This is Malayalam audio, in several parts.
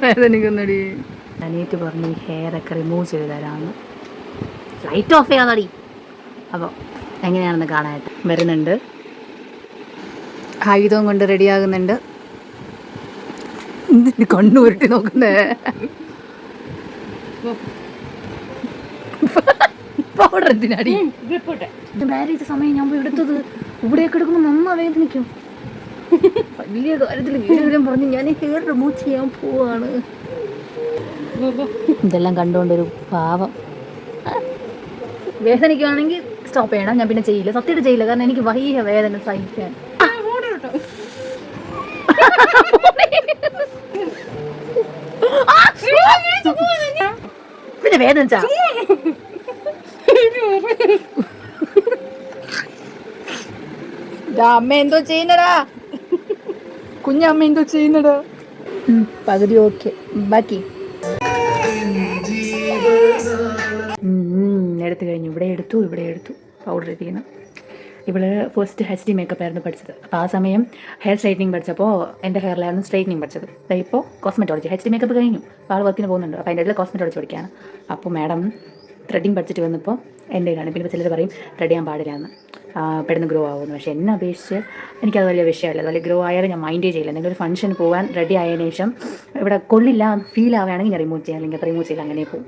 വേദനിക്കുന്നടി. അനിയത്തി പറഞ്ഞു ഈ ഹെയറൊക്കെ റിമൂവ് ചെയ്ത് തരാമെന്ന്. ലൈറ്റ് ഓഫ് ചെയ്യാന്നടി. അപ്പോൾ എങ്ങനെയാണെന്ന് കാണാനായിട്ട് വരുന്നുണ്ട്. ആയുധവും കൊണ്ട് റെഡിയാകുന്നുണ്ട്. കണ്ണു ഉരുട്ടി നോക്കുന്നേ. പൗഡർ എന്തിനാടി? ഇത് മാരേജ് സമയം ഞാൻ പോയി എടുത്തത്. ഇവിടെയൊക്കെ എടുക്കുമ്പോൾ നന്നാ വേദനിക്കും. വലിയ കാര്യത്തിൽ വീടും പറഞ്ഞ് ഞാൻ ഹെയർ റിമൂവ് ചെയ്യാൻ പോവാണ്. ഇതെല്ലാം കണ്ടുകൊണ്ടൊരു പാവം. വേദനിക്കുവാണെങ്കിൽ സ്റ്റോപ്പ് ചെയ്യണം. ഞാൻ പിന്നെ ചെയ്യില്ല, സത്യമായിട്ട് ചെയ്യില്ല. കാരണം എനിക്ക് വയ്യ വേദന സഹിക്കാൻ. പിന്നെ വേദനിച്ചാ അമ്മ എന്തോ ചെയ്യുന്നടാ, കുഞ്ഞമ്മ എന്തോ ചെയ്യുന്നടാ. പകുതി ഓക്കെ, ബാക്കി എടുത്തു കഴിഞ്ഞു. ഇവിടെ എടുത്തു പൗഡർ ഇരിക്കുന്നു. ഇവള് ഫസ്റ്റ് HD മേക്കപ്പ് ആയിരുന്നു പഠിച്ചത്. അപ്പോൾ ആ സമയം ഹെയർ സ്ട്രൈറ്റനിങ് പഠിച്ചപ്പോൾ എൻ്റെ ഹെയറിലായിരുന്നു സ്ട്രൈറ്റനിങ് പഠിച്ചത്. ഇപ്പോൾ കോസ്മെറ്റോളജി. HD മേക്കപ്പ് കഴിഞ്ഞു, അപ്പോൾ ആൾ വർക്കിന് പോകുന്നുണ്ട്. അപ്പോൾ അതിൻ്റെ ഇടയിൽ കോസ്മെറ്റോളജി പഠിക്കുകയാണ്. അപ്പോൾ മാഡം ത്രെഡിങ് പഠിച്ചിട്ട് വന്നപ്പോൾ എൻ്റെ ഇതാണ്. പിന്നെ ചിലർ പറയും ത്രെഡ് ചെയ്യാൻ പാടില്ല എന്ന്, പെട്ടെന്ന് ഗ്രോ ആവുമെന്ന്. പക്ഷേ എന്നെ അപേക്ഷിച്ച് എനിക്കത് വലിയ വിഷയമല്ല. അതുപോലെ ഗ്രോ ആയാലും ഞാൻ മൈൻഡേ ചെയ്യില്ല. എന്തെങ്കിലും ഒരു ഫംഗ്ഷൻ പോകാൻ റെഡി ആയതിനു ശേഷം ഇവിടെ കൊള്ളില്ല ഫീൽ ആവുകയാണെങ്കിൽ ഞാൻ റിമൂവ് ചെയ്യാം, അല്ലെങ്കിൽ റിമൂവ് ചെയ്യില്ല, അങ്ങനെ പോകും.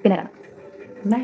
പിന്നെ കാണാം. ബൈ.